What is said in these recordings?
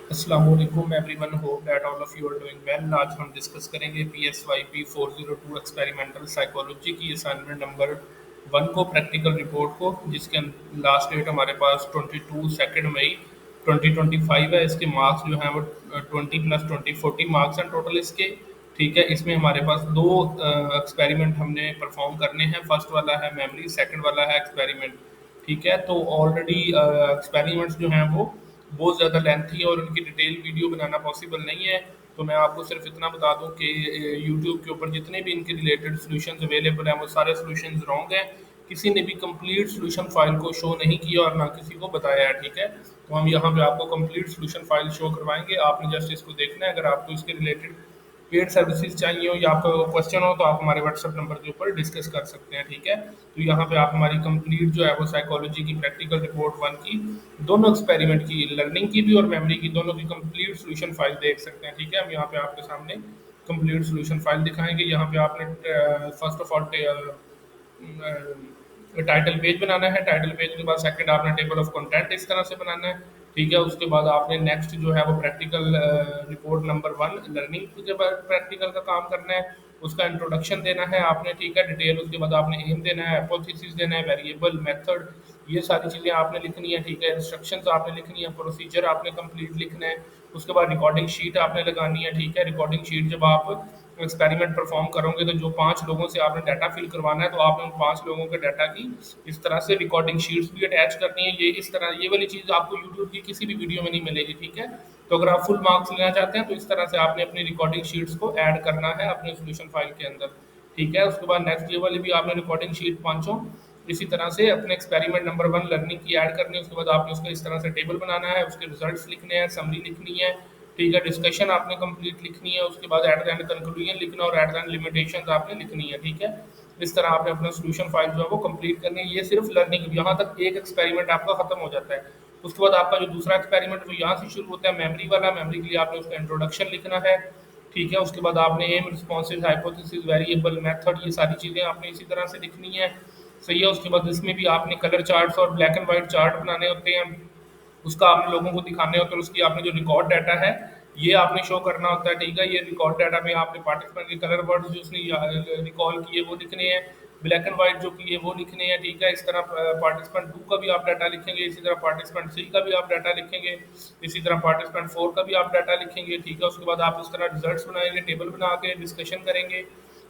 अस्सलामुअलैकुम everyone, hope that all of you are doing well. आज हम डिस्कस करेंगे PSYP 402 एक्सपेरिमेंटल साइकोलॉजी की असाइनमेंट नंबर 1 को, प्रैक्टिकल रिपोर्ट को, जिसके लास्ट डेट हमारे पास 22 सेकेंड मई 2025 है। इसके मार्क्स जो हैं वो 20 + 20 40 मार्क्स हैं टोटल इसके। ठीक है, इसमें हमारे पास दो एक्सपेरिमेंट हमने परफॉर्म करने हैं। फर्स्ट वाला है मेमोरी, सेकंड वाला है एक्सपेरिमेंट। ठीक है, तो ऑलरेडी एक्सपेरिमेंट्स जो हैं वो बहुत ज़्यादा लेंथी है और उनकी डिटेल वीडियो बनाना पॉसिबल नहीं है। तो मैं आपको सिर्फ इतना बता दूं कि यूट्यूब के ऊपर जितने भी इनके रिलेटेड सॉल्यूशंस अवेलेबल हैं वो सारे सॉल्यूशंस रॉन्ग हैं। किसी ने भी कंप्लीट सॉल्यूशन फाइल को शो नहीं किया और ना किसी को बताया है। ठीक है, तो हम यहाँ पे आपको कंप्लीट सॉल्यूशन फाइल शो करवाएंगे। आपने जस्ट इसको देखना है। अगर आपको इसके रिलेटेड पेड सर्विसेज चाहिए हो या आपका क्वेश्चन हो तो आप हमारे व्हाट्सएप नंबर के ऊपर डिस्कस कर सकते हैं। ठीक है, तो यहाँ पे आप हमारी कंप्लीट जो है वो साइकोलॉजी की प्रैक्टिकल रिपोर्ट 1 की दोनों एक्सपेरिमेंट की, लर्निंग की भी और मेमोरी की, दोनों की कंप्लीट सॉल्यूशन फाइल देख सकते हैं। ठीक है, हम यहाँ पे आपके सामने कंप्लीट सॉल्यूशन फाइल दिखाएंगे। यहाँ पे आपने first of all title page बनाना है। टाइटल पेज के बाद सेकंड आपने टेबल ऑफ कंटेंट इस तरह से बनाना है। ठीक है, उसके बाद आपने नेक्स्ट जो है वो प्रैक्टिकल रिपोर्ट नंबर 1 लर्निंग के बाद प्रैक्टिकल का काम करना है। उसका इंट्रोडक्शन देना है आपने। ठीक है, डिटेल। उसके बाद आपने एम देना है, हाइपोथेसिस देना है, वेरिएबल, मेथड, ये सारी चीज़ें आपने लिखनी है। ठीक है, इंस्ट्रक्शंस आपने लिखनी है, प्रोसीजर आपने कंप्लीट लिखना है। उसके बाद रिकॉर्डिंग शीट आपने लगानी है। ठीक है, रिकॉर्डिंग शीट जब आप एक्सपेरिमेंट परफॉर्म करोगे तो जो 5 लोगों से आपने डाटा फिल करवाना है तो आपने उन 5 लोगों के डाटा की इस तरह से रिकॉर्डिंग शीट्स भी अटैच करनी है। ये इस तरह, ये वाली चीज़ आपको यूट्यूब की किसी भी वीडियो में नहीं मिलेगी। ठीक है, तो अगर आप फुल मार्क्स लेना चाहते हैं तो इस तरह से आपने अपनी रिकॉर्डिंग शीट्स को ऐड करना है अपने सोल्यूशन फाइल के अंदर। ठीक है, उसके बाद नेक्स्ट ये वाली भी आपने रिकॉर्डिंग शीट पाँचों इसी तरह से अपने एक्सपेरिमेंट नंबर 1 लर्निंग की ऐड करनी है। उसके बाद आपने उसका इस तरह से टेबल बनाना है, उसके रिजल्ट्स लिखने हैं, समरी लिखनी है। ठीक है, डिस्कशन आपने कंप्लीट लिखनी है। उसके बाद एट द एंड कंक्लूजन लिखना और एट द एंड लिमिटेशंस आपने लिखनी है। ठीक है, इस तरह आपने अपना सोल्यूशन फाइल जो है वो कंप्लीट करनी है। ये सिर्फ लर्निंग, यहाँ तक एक एक्सपेरिमेंट आपका खत्म हो जाता है। उसके बाद आपका जो दूसरा एक्सपेरिमेंट वो यहाँ से शुरू होता है, मेमोरी वाला। मेमोरी के लिए आपने उसका इंट्रोडक्शन लिखना है। ठीक है, उसके बाद आपने aim, responses, hypothesis, variable, method, ये सारी चीज़ें आपने इसी तरह से लिखनी है। सही है, उसके बाद इसमें भी आपने कलर चार्ट्स और ब्लैक एंड वाइट चार्ट बनाने होते हैं। उसका आपने लोगों को दिखाने होते हैं। उसकी आपने जो रिकॉर्ड डाटा है ये आपने शो करना होता है। ठीक है, ये रिकॉर्ड डाटा में आपने पार्टिसिपेंट के कलर वर्ड्स जो उसने रिकॉल किए वो लिखने हैं, ब्लैक एंड वाइट जो किए वो लिखने हैं। ठीक है, इस तरह पार्टिसिपेंट 2 का भी आप डाटा लिखेंगे, इसी तरह पार्टिसिपेंट 3 का भी आप डाटा लिखेंगे, इसी तरह पार्टिसिपेंट 4 का भी आप डाटा लिखेंगे। ठीक है, उसके बाद आप इस तरह रिजल्ट्स बनाएंगे, टेबल बना के डिस्कशन करेंगे।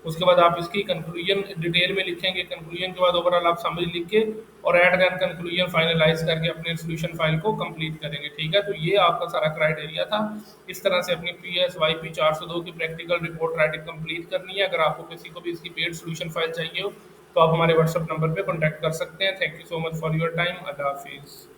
उसके बाद आप इसकी कंक्लूजन डिटेल में लिखेंगे। कंक्लूजन के बाद ओवरऑल आप समरी लिख के और एट द कंक्लूजन फाइनलाइज करके अपने सोल्यूशन फाइल को कंप्लीट करेंगे। ठीक है, तो ये आपका सारा क्राइटेरिया था। इस तरह से अपनी PSYP 402 की प्रैक्टिकल रिपोर्ट राइटिंग कंप्लीट करनी है। अगर आपको किसी को भी इसकी पेड सोल्यूशन फाइल चाहिए हो तो आप हमारे व्हाट्सएप नंबर पे कॉन्टैक्ट कर सकते हैं। Thank you so much for your time. अल्लाह हाफिज़।